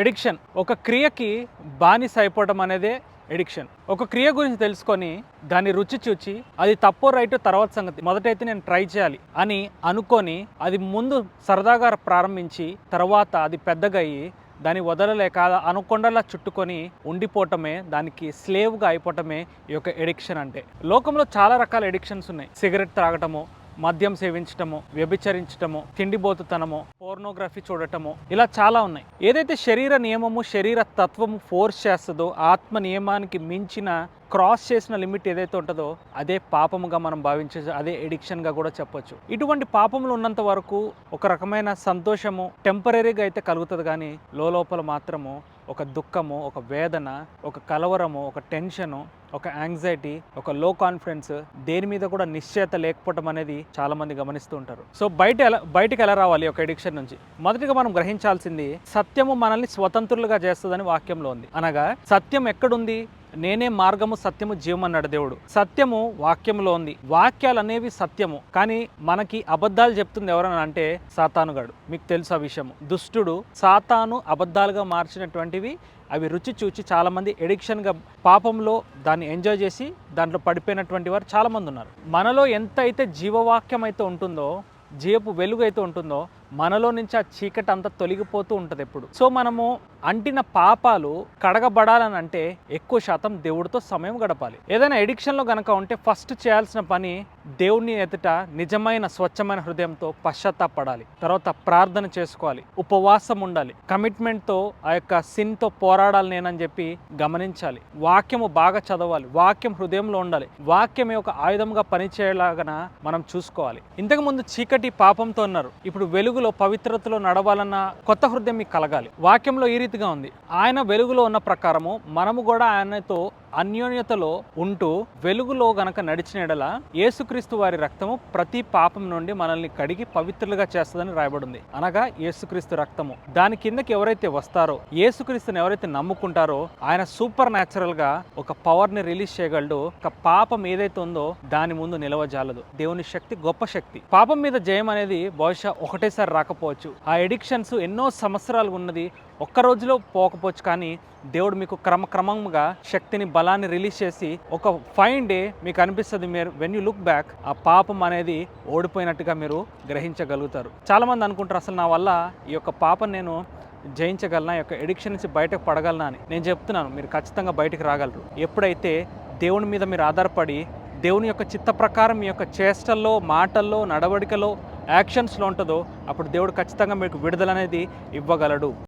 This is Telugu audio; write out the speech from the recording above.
ఎడిక్షన్ ఒక క్రియకి బానిస అయిపోవడం అనేదే ఎడిక్షన్. ఒక క్రియ గురించి తెలుసుకొని దాని రుచి చూచి అది తప్పో రైటో తర్వాత సంగతి, మొదటైతే నేను ట్రై చేయాలి అని అనుకొని అది ముందు సరదాగా ప్రారంభించి తర్వాత అది పెద్దగా అయ్యి దాన్ని వదలలేక అనుకొండలా చుట్టుకొని ఉండిపోవటమే, దానికి స్లేవ్గా అయిపోవటమే ఈ యొక్క ఎడిక్షన్ అంటే. లోకంలో చాలా రకాల ఎడిక్షన్స్ ఉన్నాయి. సిగరెట్ త్రాగటము, మద్యం సేవించటము, వ్యభిచరించటము, తిండిబోతుతనము, పోర్నోగ్రఫీ చూడటము, ఇలా చాలా ఉన్నాయి. ఏదైతే శరీర నియమము, శరీర తత్వము ఫోర్స్ చేస్తుందో, ఆత్మ నియమానికి మించిన క్రాస్ చేసిన లిమిట్ ఏదైతే ఉంటుందో అదే పాపముగా మనం భావించవచ్చు, అదే ఎడిక్షన్గా కూడా చెప్పొచ్చు. ఇటువంటి పాపములు ఉన్నంత వరకు ఒక రకమైన సంతోషము టెంపరీగా అయితే కలుగుతుంది, కానీ లోపల మాత్రము ఒక దుఃఖము, ఒక వేదన, ఒక కలవరము, ఒక టెన్షను, ఒక యాంగ్జైటీ, ఒక లో కాన్ఫిడెన్స్, దేని మీద కూడా నిశ్చయత లేకపోవడం అనేది చాలా మంది గమనిస్తూ ఉంటారు. సో బయటికి ఎలా రావాలి ఒక ఎడిక్షన్ నుంచి? మొదటిగా మనం గ్రహించాల్సింది, సత్యము మనల్ని స్వతంత్రులుగా చేస్తుందని వాక్యంలో ఉంది. అనగా సత్యం ఎక్కడుంది? నేనే మార్గము, సత్యము, జీవం అన్నాడు దేవుడు. సత్యము వాక్యంలో ఉంది. వాక్యాలు అనేవి సత్యము, కానీ మనకి అబద్ధాలు చెప్తుంది ఎవరని అంటే సాతానుగాడు. మీకు తెలుసు ఆ విషయము. దుష్టుడు సాతాను అబద్ధాలుగా మార్చినటువంటివి అవి రుచి చూచి చాలామంది ఎడిక్షన్గా పాపంలో దాన్ని ఎంజాయ్ చేసి దాంట్లో పడిపోయినటువంటి వారు చాలామంది ఉన్నారు. మనలో ఎంత అయితే జీవవాక్యం అయితే ఉంటుందో, జీవపు వెలుగు అయితే ఉంటుందో, మనలో నుంచి ఆ చీకటి అంతా తొలగిపోతూ ఉంటుంది ఎప్పుడు. సో మనము అంటిన పాపాలు కడగబడాలని అంటే ఎక్కువ శాతం దేవుడితో సమయం గడపాలి. ఏదైనా ఎడిక్షన్లో కనుక ఉంటే ఫస్ట్ చేయాల్సిన పని దేవుని ఎదుట నిజమైన స్వచ్ఛమైన హృదయంతో పశ్చాత్తాపడాలి. తర్వాత ప్రార్థన చేసుకోవాలి, ఉపవాసం ఉండాలి, కమిట్మెంట్తో ఆ యొక్క సిన్తో పోరాడాలి నేనని చెప్పి గమనించాలి. వాక్యము బాగా చదవాలి, వాక్యం హృదయంలో ఉండాలి, వాక్యమే ఒక ఆయుధంగా పనిచేయలాగా మనం చూసుకోవాలి. ఇంతకుముందు చీకటి పాపంతో ఉన్నారు, ఇప్పుడు వెలుగులో పవిత్రతలో నడవాలన్న కొత్త హృదయం మీకు కలగాలి. వాక్యంలో ఈ రీతిగా ఉంది, ఆయన వెలుగులో ఉన్న ప్రకారము మనము కూడా ఆయనతో అన్యోన్యతలో ఉంటూ వెలుగులో గనక నడిచిన ఎడల యేసుక్రీస్తు వారి రక్తము ప్రతి పాపం నుండి మనల్ని కడిగి పవిత్రులుగా చేస్తుందని రాయబడింది. అనగా యేసుక్రీస్తు రక్తము. దాని కిందకి ఎవరైతే వస్తారో, యేసుక్రీస్తుని ఎవరైతే నమ్ముకుంటారో, ఆయన సూపర్ న్యాచురల్ గా ఒక పవర్ ని రిలీజ్ చేయగలడు. ఒక పాపం ఏదైతే ఉందో దాని ముందు నిలవజాలదు. దేవుని శక్తి గొప్ప శక్తి. పాపం మీద జయం అనేది బహుశా ఒకటేసారి రాకపోవచ్చు. ఆ ఎడిక్షన్స్ ఎన్నో సంవత్సరాలు ఉన్నది, ఒక్క రోజులో పోకపోవచ్చు, కానీ దేవుడు మీకు క్రమక్రమంగా శక్తిని, బలాన్ని రిలీజ్ చేసి ఒక ఫైన్ డే మీకు అనిపిస్తుంది, మీరు వెన్ యూ లుక్ బ్యాక్ ఆ పాపం అనేది ఓడిపోయినట్టుగా మీరు గ్రహించగలుగుతారు. చాలామంది అనుకుంటారు, అసలు నా వల్ల ఈ యొక్క పాపం నేను జయించగలనా, ఈ యొక్క ఎడిక్షన్ నుంచి బయటకు పడగలనా అని. నేను చెప్తున్నాను, మీరు ఖచ్చితంగా బయటకు రాగలరు. ఎప్పుడైతే దేవుని మీద మీరు ఆధారపడి దేవుని యొక్క చిత్త ప్రకారం మీ యొక్క చేష్టల్లో, మాటల్లో, నడవడికలో, యాక్షన్స్లో ఉంటుందో అప్పుడు దేవుడు ఖచ్చితంగా మీకు విడుదల అనేది ఇవ్వగలడు.